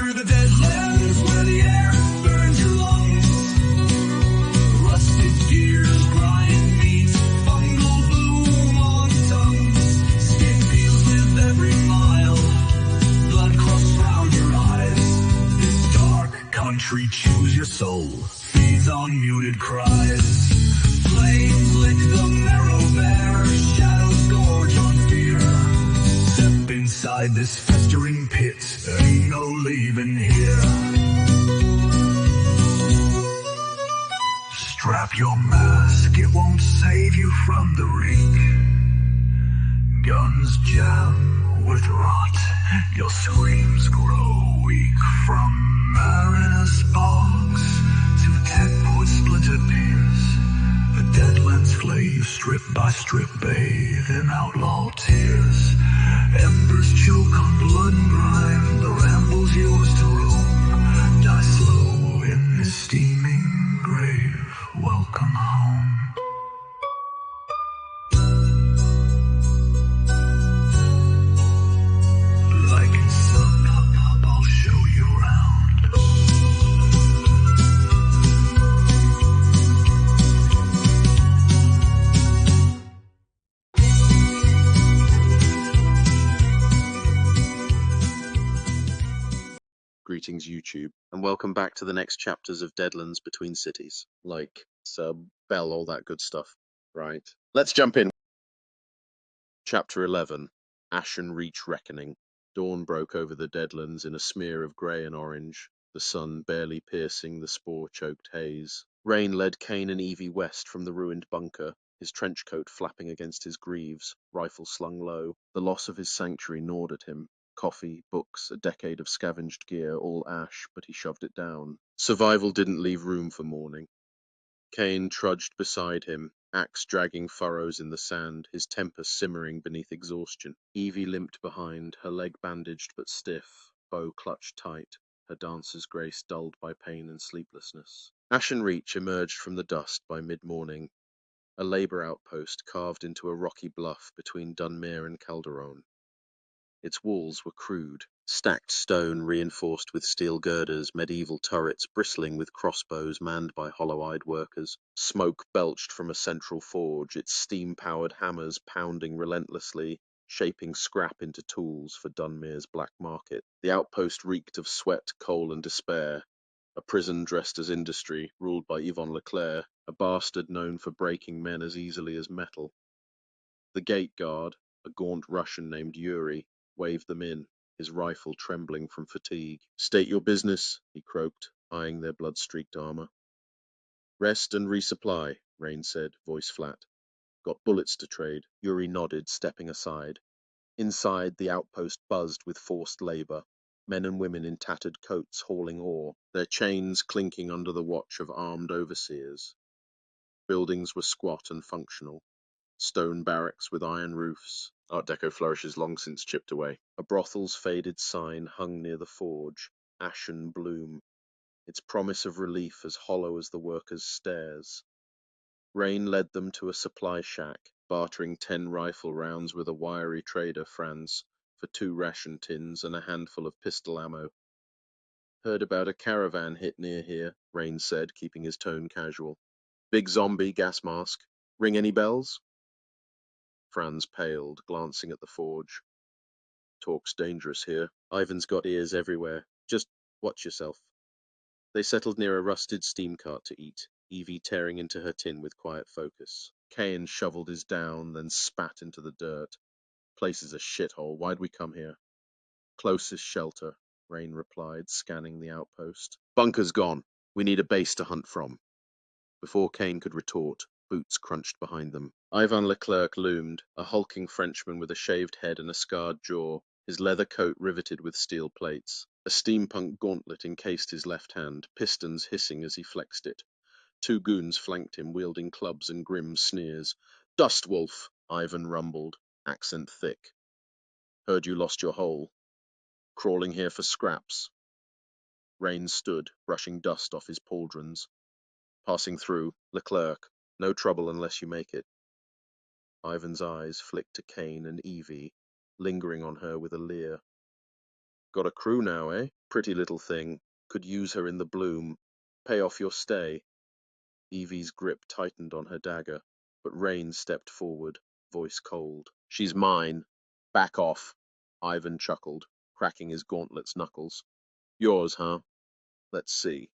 through the Deadlands where the air burns your lungs. Rusted gears, grind meat, fungal bloom on tongues. Skin peels with every mile, blood crusts round your eyes. This dark country chews your soul, feeds on muted cries. Flames lick the marrow bare, shadows gorge on fear. Step inside this festering pit, ain't no leaving here. Strap your mask, it won't save you from the reek. Guns jam with rot, your screams grow weak. From mariners' bogs to tech-port splintered piers, the Deadlands flay you strip by strip, bathe in outlaw tears. Embers choke on blood and grime, the ramble's yours to roam. Die slow in this steaming grave, welcome home. Like in sun up, I'll show you around. Greetings YouTube, and welcome back to the next chapters of Deadlands Between Cities. Like, sub, bell, all that good stuff. Right. Let's jump in. Chapter 11, Ashen Reach Reckoning. Dawn broke over the Deadlands in a smear of grey and orange, the sun barely piercing the spore-choked haze. Rain led Kane and Evie west from the ruined bunker, his trench coat flapping against his greaves, rifle slung low. The loss of his sanctuary gnawed at him. Coffee, books, a decade of scavenged gear, all ash, but he shoved it down. Survival didn't leave room for mourning. Kane trudged beside him, axe dragging furrows in the sand, his temper simmering beneath exhaustion. Evie limped behind, her leg bandaged but stiff, bow clutched tight, her dancer's grace dulled by pain and sleeplessness. Ashen Reach emerged from the dust by mid-morning, a labour outpost carved into a rocky bluff between Dunmere and Calderon. Its walls were crude, stacked stone reinforced with steel girders, medieval turrets bristling with crossbows manned by hollow-eyed workers. Smoke belched from a central forge, its steam-powered hammers pounding relentlessly, shaping scrap into tools for Dunmere's black market. The outpost reeked of sweat, coal and despair, a prison dressed as industry, ruled by Yvonne Leclerc, a bastard known for breaking men as easily as metal. The gate guard, a gaunt Russian named Yuri, waved them in, his rifle trembling from fatigue. "State your business," he croaked, eyeing their blood-streaked armor. "Rest and resupply," Rain said, voice flat. "Got bullets to trade." Yuri nodded, stepping aside. Inside, the outpost buzzed with forced labor, men and women in tattered coats hauling ore, their chains clinking under the watch of armed overseers. Buildings were squat and functional. Stone barracks with iron roofs, Art Deco flourishes long since chipped away. A brothel's faded sign hung near the forge, ashen bloom, its promise of relief as hollow as the workers' stares. Rain led them to a supply shack, bartering 10 rifle rounds with a wiry trader, Franz, for 2 ration tins and a handful of pistol ammo. "Heard about a caravan hit near here," Rain said, keeping his tone casual. "Big zombie, gas mask. Ring any bells?" Franz paled, glancing at the forge. "Talk's dangerous here. Ivan's got ears everywhere. Just watch yourself." They settled near a rusted steam cart to eat, Evie tearing into her tin with quiet focus. Kane shoveled his down, then spat into the dirt. "Place is a shithole. Why'd we come here?" "Closest shelter," Rain replied, scanning the outpost. "Bunker's gone. We need a base to hunt from." Before Kane could retort, boots crunched behind them. Ivan Leclerc loomed, a hulking Frenchman with a shaved head and a scarred jaw, his leather coat riveted with steel plates. A steampunk gauntlet encased his left hand, pistons hissing as he flexed it. 2 goons flanked him, wielding clubs and grim sneers. "Dust wolf," Ivan rumbled, accent thick. "Heard you lost your hole. Crawling here for scraps." Rain stood, brushing dust off his pauldrons. "Passing through. Leclerc. No trouble unless you make it." Ivan's eyes flicked to Kane and Evie, lingering on her with a leer. Got a crew now, eh? Pretty little thing. Could use her in the bloom. Pay off your stay. Evie's grip tightened on her dagger, but Rain stepped forward, voice cold. She's mine. Back off. Ivan chuckled, cracking his gauntlet's knuckles. Yours, huh? Let's see.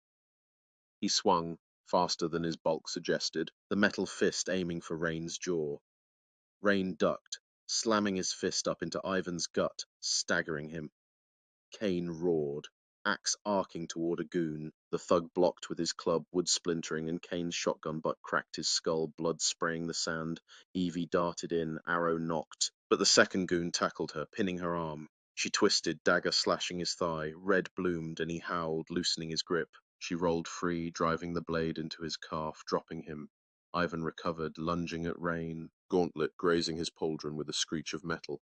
He swung, faster than his bulk suggested, the metal fist aiming for Rain's jaw. Rain ducked, slamming his fist up into Ivan's gut, staggering him. Kane roared, axe arcing toward a goon. The thug blocked with his club, wood splintering, and Kane's shotgun butt cracked his skull, blood spraying the sand. Evie darted in, arrow knocked, but the second goon tackled her, pinning her arm. She twisted, dagger slashing his thigh. Red bloomed, and he howled, loosening his grip. She rolled free, driving the blade into his calf, dropping him. Ivan recovered, lunging at Rain, gauntlet grazing his pauldron with a screech of metal.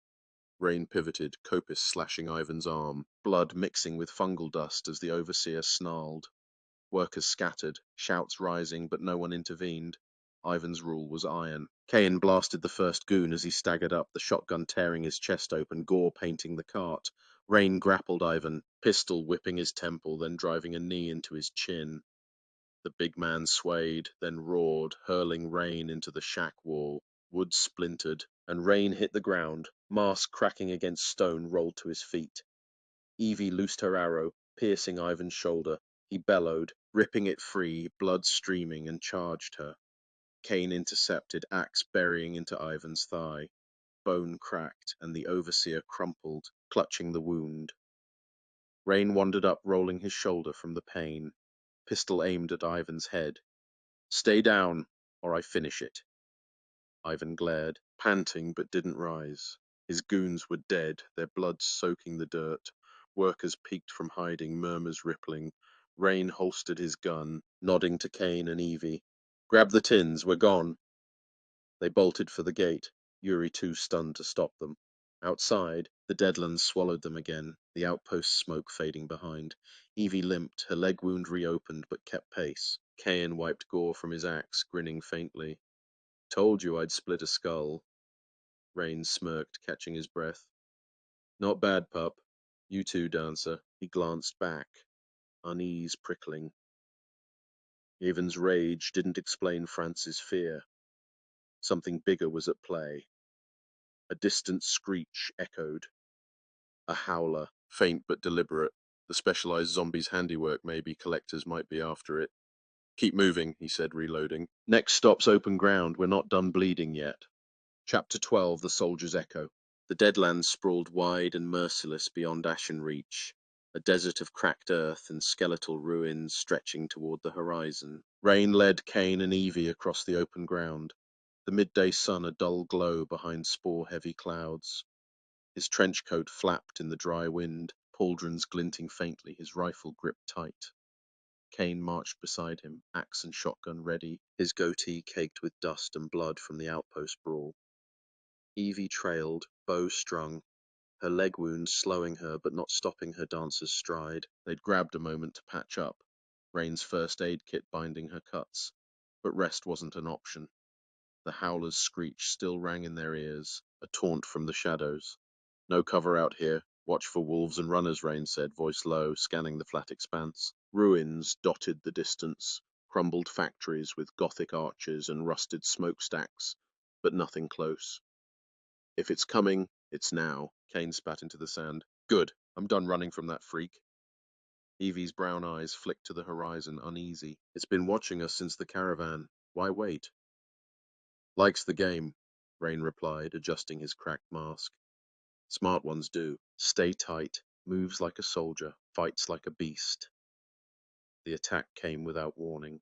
Rain pivoted, Copis slashing Ivan's arm, blood mixing with fungal dust as the overseer snarled. Workers scattered, shouts rising, but no one intervened. Ivan's rule was iron. Kane blasted the first goon as he staggered up, the shotgun tearing his chest open, gore painting the cart. Rain grappled Ivan, pistol whipping his temple, then driving a knee into his chin. The big man swayed, then roared, hurling Rain into the shack wall. Wood splintered, and Rain hit the ground. Mask cracking against stone, rolled to his feet. Evie loosed her arrow, piercing Ivan's shoulder. He bellowed, ripping it free, blood streaming, and charged her. Kane intercepted, axe burying into Ivan's thigh. Bone cracked, and the overseer crumpled, clutching the wound. Rain wandered up, rolling his shoulder from the pain. Pistol aimed at Ivan's head. Stay down, or I finish it. Ivan glared, panting but didn't rise. His goons were dead, their blood soaking the dirt. Workers peeked from hiding, murmurs rippling. Rain holstered his gun, nodding to Kane and Evie. Grab the tins, we're gone. They bolted for the gate, Yuri too stunned to stop them. Outside, the Deadlands swallowed them again, the outpost smoke fading behind. Evie limped, her leg wound reopened, but kept pace. Kane wiped gore from his axe, grinning faintly. Told you I'd split a skull. Rain smirked, catching his breath. Not bad, pup. You too, dancer. He glanced back, unease prickling. Ivan's rage didn't explain France's fear. Something bigger was at play. A distant screech echoed. A howler, faint but deliberate. The specialized zombie's handiwork, maybe. Collectors might be after it. Keep moving, he said, reloading. Next stop's open ground. We're not done bleeding yet. Chapter 12, The Soldier's Echo. The Deadlands sprawled wide and merciless beyond Ashen Reach, a desert of cracked earth and skeletal ruins stretching toward the horizon. Rain led Kane and Evie across the open ground, the midday sun a dull glow behind spore-heavy clouds. His trench coat flapped in the dry wind, pauldrons glinting faintly, his rifle gripped tight. Kane marched beside him, axe and shotgun ready, his goatee caked with dust and blood from the outpost brawl. Evie trailed, bow strung, her leg wounds slowing her but not stopping her dancer's stride. They'd grabbed a moment to patch up, Rain's first aid kit binding her cuts. But rest wasn't an option. The howler's screech still rang in their ears, a taunt from the shadows. No cover out here. Watch for wolves and runners, Rain said, voice low, scanning the flat expanse. Ruins dotted the distance, crumbled factories with Gothic arches and rusted smokestacks, but nothing close. If it's coming, it's now. Kane spat into the sand. Good. I'm done running from that freak. Evie's brown eyes flicked to the horizon, uneasy. It's been watching us since the caravan. Why wait? Likes the game, Rain replied, adjusting his cracked mask. Smart ones do. Stay tight, moves like a soldier, fights like a beast. The attack came without warning.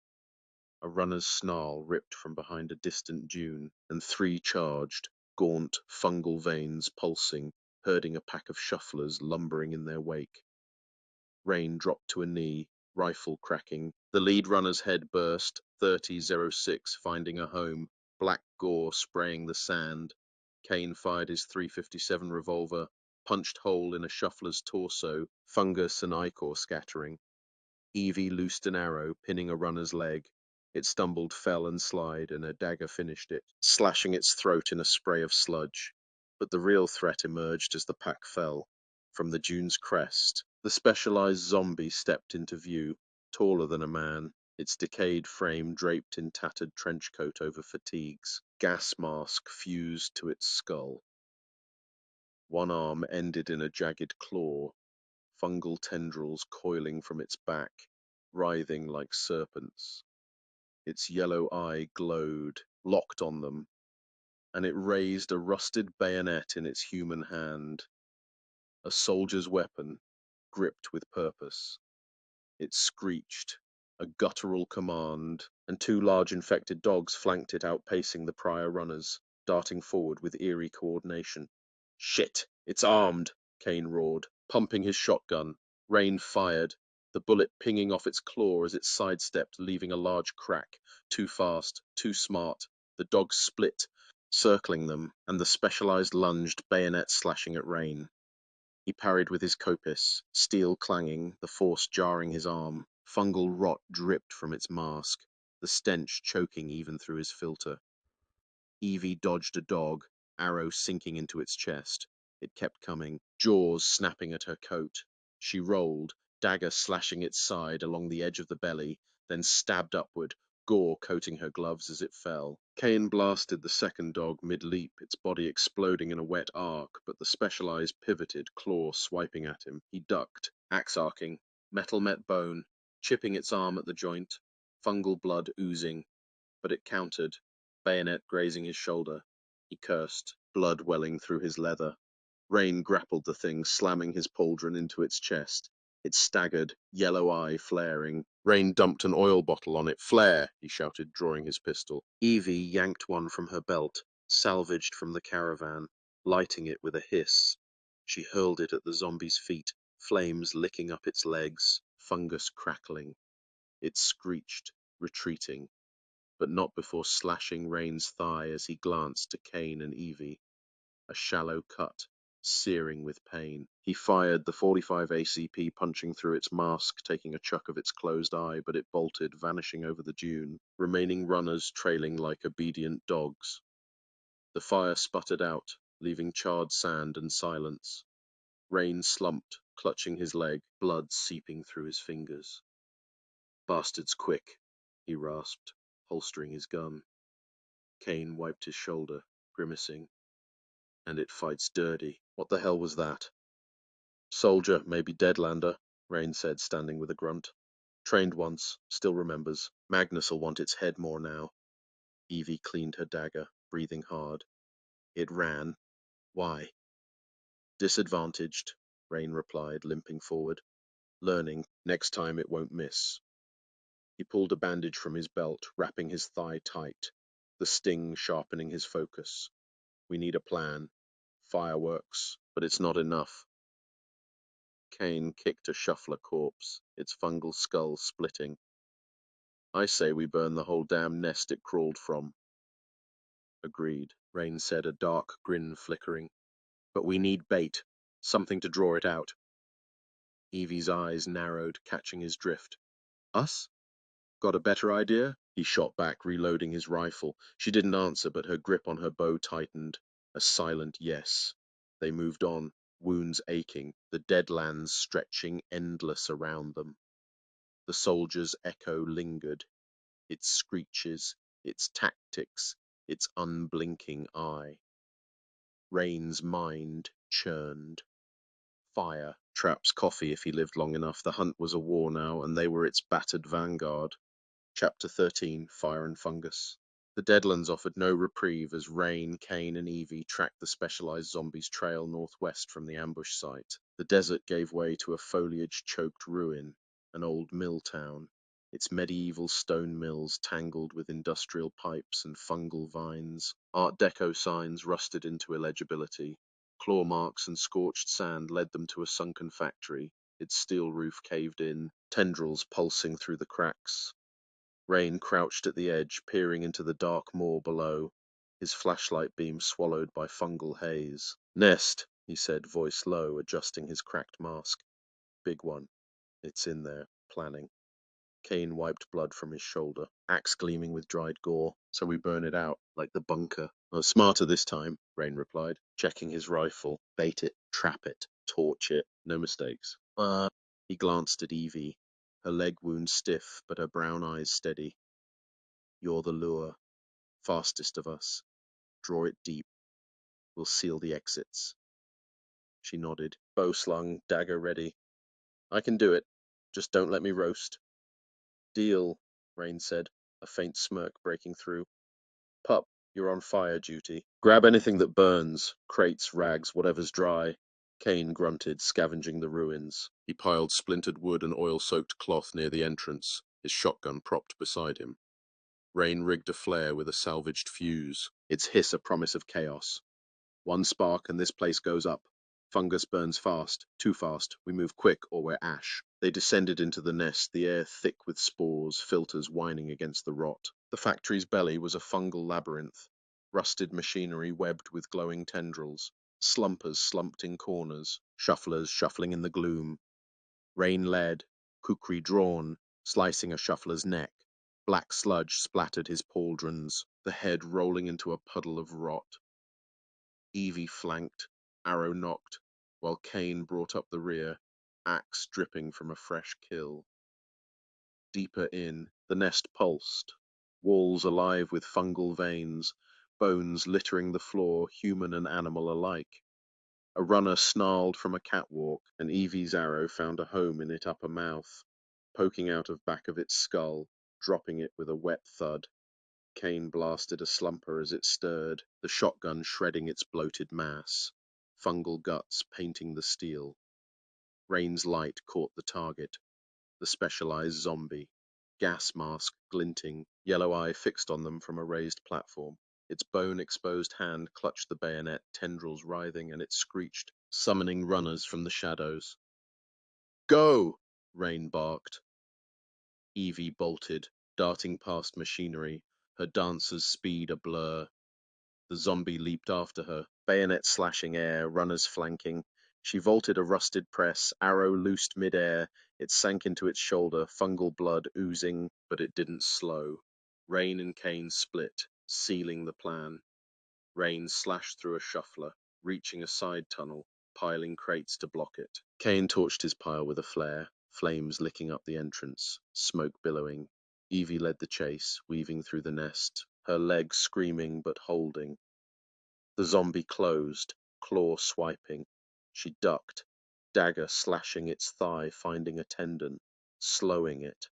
A runner's snarl ripped from behind a distant dune, and three charged, gaunt, fungal veins pulsing, herding a pack of shufflers lumbering in their wake. Rain dropped to a knee, rifle cracking. The lead runner's head burst, 30-06 finding a home, black gore spraying the sand. Kane fired his .357 revolver, punched hole in a shuffler's torso, fungus and ichor scattering. Evie loosed an arrow, pinning a runner's leg. It stumbled, fell, and slid, and a dagger finished it, slashing its throat in a spray of sludge. But the real threat emerged as the pack fell. From the dune's crest, the specialized zombie stepped into view, taller than a man, its decayed frame draped in tattered trench coat over fatigues, gas mask fused to its skull. One arm ended in a jagged claw, fungal tendrils coiling from its back, writhing like serpents. Its yellow eye glowed, locked on them, and it raised a rusted bayonet in its human hand, a soldier's weapon, gripped with purpose. It screeched, a guttural command, and two large infected dogs flanked it, outpacing the prior runners, darting forward with eerie coordination. Shit! It's armed! Kane roared, pumping his shotgun. Rain fired, the bullet pinging off its claw as it sidestepped, leaving a large crack. Too fast, too smart. The dogs split, circling them, and the specialized lunged, bayonet slashing at Rain. He parried with his kopis, steel clanging, the force jarring his arm. Fungal rot dripped from its mask, the stench choking even through his filter. Evie dodged a dog, arrow sinking into its chest. It kept coming, jaws snapping at her coat. She rolled, dagger slashing its side along the edge of the belly, then stabbed upward, gore coating her gloves as it fell. Kane blasted the second dog mid-leap, its body exploding in a wet arc, but the specialized pivoted, claw swiping at him. He ducked, axe arcing, metal met bone, chipping its arm at the joint, fungal blood oozing, but it countered, bayonet grazing his shoulder. He cursed, blood welling through his leather. Rain grappled the thing, slamming his pauldron into its chest. It staggered, yellow eye flaring. Rain dumped an oil bottle on it. Flare! He shouted, drawing his pistol. Evie yanked one from her belt, salvaged from the caravan, lighting it with a hiss. She hurled it at the zombie's feet, flames licking up its legs, fungus crackling. It screeched, retreating, but not before slashing Rain's thigh as he glanced to Kane and Evie. A shallow cut, searing with pain. He fired the .45 ACP, punching through its mask, taking a chuck of its closed eye, but it bolted, vanishing over the dune, remaining runners trailing like obedient dogs. The fire sputtered out, leaving charred sand and silence. Rain slumped, clutching his leg, blood seeping through his fingers. Bastard's quick, he rasped, holstering his gun. Kane wiped his shoulder, grimacing. And it fights dirty. What the hell was that? Soldier, maybe Deadlander, Rain said, standing with a grunt. Trained once, still remembers. Magnus'll want its head more now. Evie cleaned her dagger, breathing hard. It ran. Why? Disadvantaged, Rain replied, limping forward. Learning, next time it won't miss. He pulled a bandage from his belt, wrapping his thigh tight, the sting sharpening his focus. We need a plan. Fireworks, but it's not enough. Kane kicked a shuffler corpse, its fungal skull splitting. I say we burn the whole damn nest it crawled from. Agreed, Rain said, a dark grin flickering. But we need bait, something to draw it out. Evie's eyes narrowed, catching his drift. Us? Got a better idea? He shot back, reloading his rifle. She didn't answer, but her grip on her bow tightened. A silent yes. They moved on, wounds aching, the Deadlands stretching endless around them. The soldier's echo lingered, its screeches, its tactics, its unblinking eye. Rain's mind churned. Fire, traps coffee if he lived long enough. The hunt was a war now, and they were its battered vanguard. Chapter 13, Fire and Fungus. The Deadlands offered no reprieve as Rain, Kane, and Evie tracked the specialized zombies' trail northwest from the ambush site. The desert gave way to a foliage-choked ruin, an old mill town, its medieval stone mills tangled with industrial pipes and fungal vines. Art Deco signs rusted into illegibility. Claw marks and scorched sand led them to a sunken factory, its steel roof caved in, tendrils pulsing through the cracks. Rain crouched at the edge, peering into the dark moor below, his flashlight beam swallowed by fungal haze. Nest, he said, voice low, adjusting his cracked mask. Big one. It's in there, planning. Kane wiped blood from his shoulder, axe gleaming with dried gore. So we burn it out, like the bunker. Oh, smarter this time, Rain replied, checking his rifle. Bait it, trap it. torch it, no mistakes. He glanced at Evie, her leg wound stiff, but her brown eyes steady. You're the lure, fastest of us. Draw it deep. We'll seal the exits. She nodded, bow slung, dagger ready. I can do it. Just don't let me roast. Deal, Rain said, a faint smirk breaking through. Pup, you're on fire duty. Grab anything that burns, crates, rags, whatever's dry. Kane grunted, scavenging the ruins. He piled splintered wood and oil-soaked cloth near the entrance, his shotgun propped beside him. Rain rigged a flare with a salvaged fuse, its hiss a promise of chaos. One spark and this place goes up. Fungus burns fast, too fast. We move quick or we're ash. They descended into the nest, the air thick with spores, filters whining against the rot. The factory's belly was a fungal labyrinth, rusted machinery webbed with glowing tendrils, slumpers slumped in corners, shufflers shuffling in the gloom. Rain led, kukri drawn, slicing a shuffler's neck. Black sludge splattered his pauldrons, the head rolling into a puddle of rot. Evie flanked, arrow knocked, while Kane brought up the rear, axe dripping from a fresh kill. Deeper in, the nest pulsed, walls alive with fungal veins, bones littering the floor, human and animal alike. A runner snarled from a catwalk, and Evie's arrow found a home in its upper mouth, poking out of back of its skull, dropping it with a wet thud. Kane blasted a slumper as it stirred, the shotgun shredding its bloated mass, fungal guts painting the steel. Rain's light caught the target, the specialized zombie, gas mask glinting, yellow eye fixed on them from a raised platform. Its bone-exposed hand clutched the bayonet, tendrils writhing, and it screeched, summoning runners from the shadows. Go! Rain barked. Evie bolted, darting past machinery, her dancer's speed a blur. The zombie leaped after her, bayonet slashing air, runners flanking. She vaulted a rusted press, arrow loosed mid-air. It sank into its shoulder, fungal blood oozing, but it didn't slow. Rain and Kane split, sealing the plan. Rain slashed through a shuffler, reaching a side tunnel, piling crates to block it. Kane torched his pile with a flare, flames licking up the entrance, smoke billowing. Evie led the chase, weaving through the nest, her legs screaming but holding. The zombie closed, claw swiping. She ducked, dagger slashing its thigh, finding a tendon, slowing it.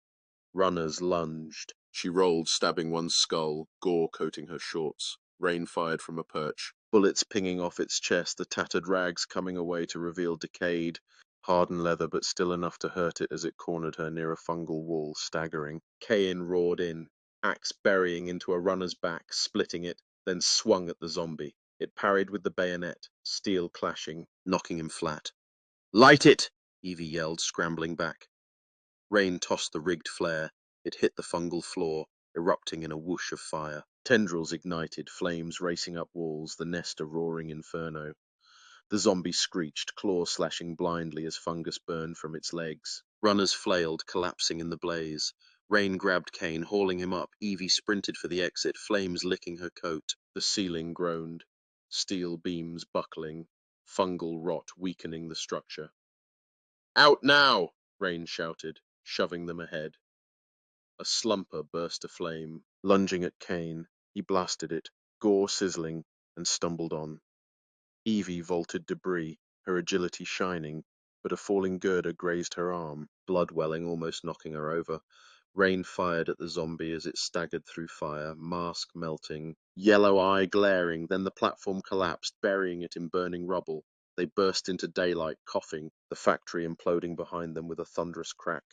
Runners lunged. She rolled, stabbing one's skull, gore coating her shorts. Rain fired from a perch, bullets pinging off its chest, the tattered rags coming away to reveal decayed, hardened leather, but still enough to hurt it as it cornered her near a fungal wall, staggering. Kane roared in, axe burying into a runner's back, splitting it, then swung at the zombie. It parried with the bayonet, steel clashing, knocking him flat. Light it! Evie yelled, scrambling back. Rain tossed the rigged flare. It hit the fungal floor, erupting in a whoosh of fire. Tendrils ignited, flames racing up walls, the nest a roaring inferno. The zombie screeched, claws slashing blindly as fungus burned from its legs. Runners flailed, collapsing in the blaze. Rain grabbed Kane, hauling him up. Evie sprinted for the exit, flames licking her coat. The ceiling groaned, steel beams buckling, fungal rot weakening the structure. Out now! Rain shouted, shoving them ahead. A slumper burst aflame, lunging at Kane. He blasted it, gore sizzling, and stumbled on. Evie vaulted debris, her agility shining, but a falling girder grazed her arm, blood welling, almost knocking her over. Rain fired at the zombie as it staggered through fire, mask melting, yellow eye glaring, then the platform collapsed, burying it in burning rubble. They burst into daylight, coughing, the factory imploding behind them with a thunderous crack.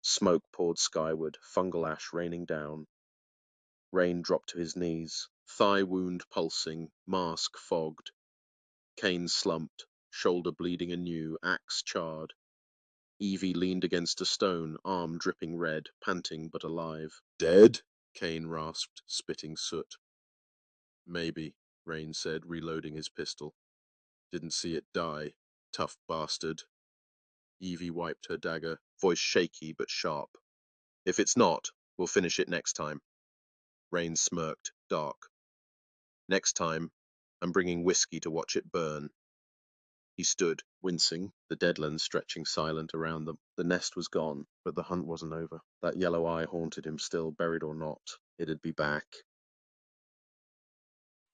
Smoke poured skyward, fungal ash raining down. Rain dropped to his knees, thigh wound pulsing, mask fogged. Kane slumped, shoulder bleeding anew, axe charred. Evie leaned against a stone, arm dripping red, panting but alive. Dead? Kane rasped, spitting soot. Maybe, Rain said, reloading his pistol. Didn't see it die. Tough bastard. Evie wiped her dagger, voice shaky but sharp. If it's not, we'll finish it next time. Rain smirked, dark. Next time, I'm bringing whiskey to watch it burn. He stood, wincing, the Deadlands stretching silent around them. The nest was gone, but the hunt wasn't over. That yellow eye haunted him still, buried or not. It'd be back.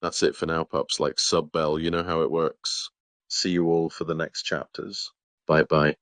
That's it for now, pups. Like sub bell, you know how it works. See you all for the next chapters. Bye bye.